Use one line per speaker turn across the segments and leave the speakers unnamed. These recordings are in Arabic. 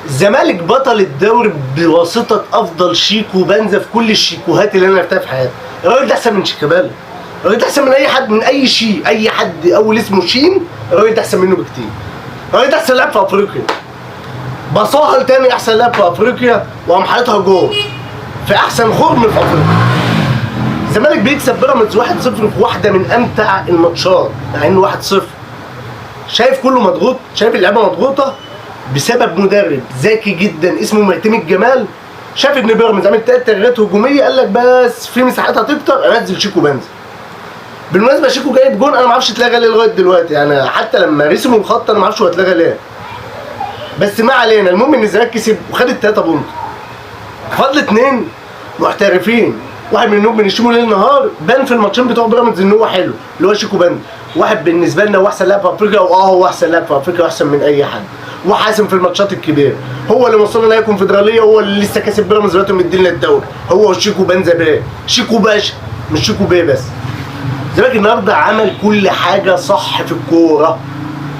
الزمالك بطل الدوري بواسطه افضل شيكو بنزا في كل الشيكوهات اللي انا عرفتها في حياتي. الراجل ده احسن من شيكابالا، الراجل ده احسن من اي حد، من اي شي، اي حد اول اسمه شين الراجل ده احسن منه بكتير. الراجل ده احسن لاعب في افريقيا، بصاها لتاني احسن لاعب في افريقيا وقام حاططها جول في احسن خرم في افريقيا. الزمالك بيكسب بيراميدز 1-0 في واحده من امتع الماتشات، مع انه 1-0. شايف كله مضغوط، شايف اللعيبه مضغوطه بسبب مدرب ذكي جدا اسمه معتمد جمال. شاف ان بيراميدز عمل 3 تغييرات هجوميه، قال لك بس في مساحات هتكتر انزل شيكو بنزا. بالمناسبه شيكو جايب جون انا ما اعرفش اتلغى ليه لغايه دلوقتي، يعني حتى لما رسموا الخط انا ما اعرفش هو اتلغى ليه. بس ما علينا، المهم ان الزمالك كسب وخد ال3 بونت. فضل 2 محترفين، واحد منهم بنشتمه ليل نهار، بان في الماتشين بتوع بيراميدز ان هو حلو، اللي هو شيكو بنزا. واحد بالنسبه لنا هو احسن لاعب في افريقيا، هو احسن لاعب في افريقيا واحسن من اي حد، وحاسم في الماتشات الكبيره، هو اللي وصلنا نهائي كونفدراليه، هو اللي لسه كاسب بيراميدز دلوقتي ومدينا الدوري، هو شيكو بنزا بيه، شيكو باشا مش شيكو بيه بس. الزمالك النهارده عمل كل حاجه صح في الكوره.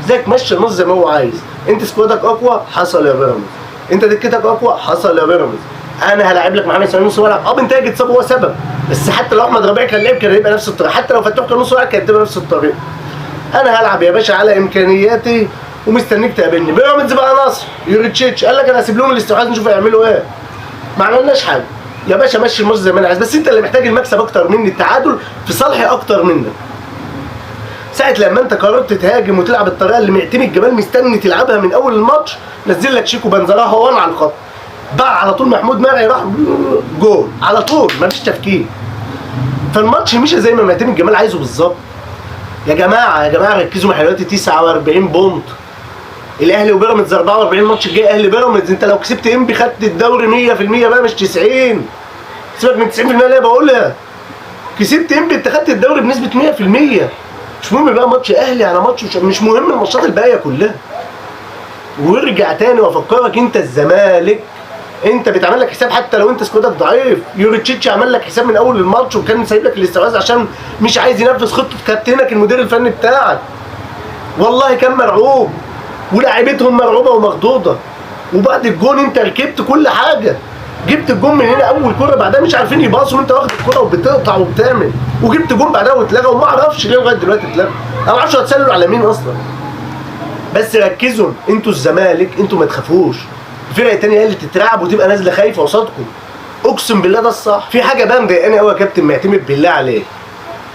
الزمالك مشى النص زي ما هو عايز، انت سكوادك اقوى حصل يا بيراميدز، انت دكتك اقوى حصل يا بيراميدز، انا هلاعب لك محمد اسماعيل نص ملعب، بنتاج اتصاب هو سبب، بس حتى لو احمد ربيع كان لعب كان هيبقى نفس الطريقه، حتى لو فتوح كان نص ملعب كانت هتبقى نفس الطريقه. انا هلعب يا باشا على امكانياتي ومستنيك تقابلني. بيراميدز بقى نصر يوريتشيتش قال لك انا هسيب لهم الاستحواذ نشوف هيعملوا ايه. ما عملناش حاجه يا باشا، مشي الماتش زي ما انا عايز، بس انت اللي محتاج المكسب اكتر مني، التعادل في صالحي اكتر منك. ساعة لما انت قررت تهاجم وتلعب الطريقه اللي معتمد جمال مستني تلعبها من اول الماتش، نزل لك شيكو بنزا راح هو على الخط، بقى على طول محمود مرعي راح جول على طول، مفيش تفكير. فالماتش مشى زي ما معتمد جمال عايزه بالظبط. يا جماعه ركزوا معايا دلوقتي، 49 بونت، الاهلي وبيراميدز 44 ماتش الجاي اهلي بيراميدز، انت لو كسبت انبي خدت الدوري 100% بقى مش 90. سيبك من 90% اللي بقولها، كسبت انبي انت خدت الدوري بنسبه 100%. مش مهم بقى ماتش اهلي على ماتش، مش مهم الماتشات الباقيه كلها. وارجع تاني وافكرك، انت الزمالك انت بيتعمل لك حساب حتى لو انت سكوادك ضعيف. يوريتشيتش عمل لك حساب من اول الماتش وكان سايب لك الاستحواذ عشان مش عايز ينفذ خطه كابتنك المدير الفني بتاعك. والله كان مرعوب ولاعيبتهم مرعوبه ومخضوضه، وبعد الجون انت ركبت كل حاجه، جبت الجون من هنا اول كره، بعدها مش عارفين يباصوا وانت واخد الكره وبتقطع وبتعمل، وجبت جون بعدها واتلغى، وما اعرفش ليه لغايه دلوقتي اتلغى، انا ما اعرفش هتسللوا على مين اصلا. بس ركزوا انتوا الزمالك، انتوا ما تخافوش، الفرقه الثانيه هي اللي تترعب وتبقى نازله خايفه قصادكم. اقسم بالله ده الصح. في حاجه بقى مضايقاني قوي يا كابتن معتمد بالله عليك،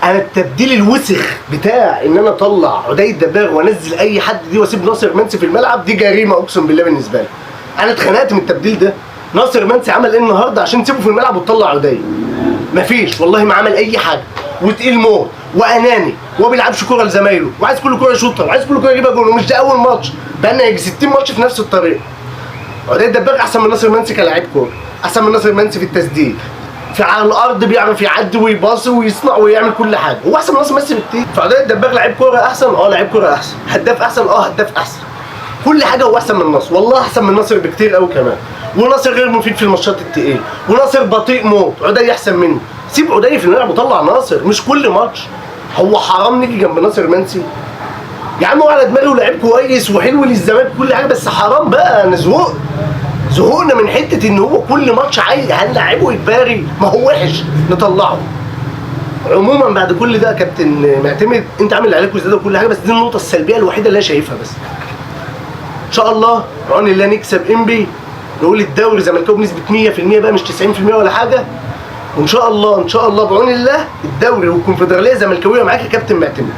انا التبديل الوسخ بتاع ان انا اطلع عدي دباغ وانزل اي حد دي واسيب ناصر منسي في الملعب، دي جريمه اقسم بالله بالنسبه لي. انا اتخنقت من التبديل ده. ناصر منسي عمل ايه النهارده عشان تسيبه في الملعب وتطلع عدي؟ مفيش والله، ما عمل اي حاجه، وتقيل موت واناني وما بيلعبش كوره لزمايله، وعايز كل كوره يشوطها وعايز كل كوره يجيبها جول، ومش ده اول ماتش، بقالنا يجي 60 ماتش في نفس الطريقه. عدي الدباغ احسن من ناصر منسي كلاعب كوره، احسن من ناصر منسي في التسديد، في على الارض بيعرف يعدي ويباصي ويصنع ويعمل كل حاجه، هو احسن من ناصر منسي بكتير. فعدي الدباغ لعيب كوره احسن، لعيب كوره احسن، هداف احسن، هداف احسن، كل حاجه هو احسن من ناصر، والله احسن من ناصر بكتير قوي كمان. وناصر غير مفيد في الماتشات التقيله، وناصر بطيء موت، عدي احسن منه. سيب عدي في الملعب وطلع ناصر، مش كل ماتش. هو حرام نيجي جنب ناصر منسي يا عم، هو على دماغي ولاعيب كويس وحلو للزمالك كل حاجه، بس حرام بقى، انا زهقنا من حته ان هو كل ماتش عايز هنلعبه اجباري، ما هو وحش نطلعه. عموما بعد كل ده يا كابتن معتمد، انت عامل اللي عليك وزياده وكل حاجه، بس دي النقطه السلبيه الوحيده اللي انا شايفها. بس ان شاء الله بعون الله نكسب انبي، نقول الدوري زملكاوي بنسبه 100% بقى مش 90% ولا حاجه، وان شاء الله بعون الله الدوري والكونفدراليه زملكاويه معاك يا كابتن معتمد.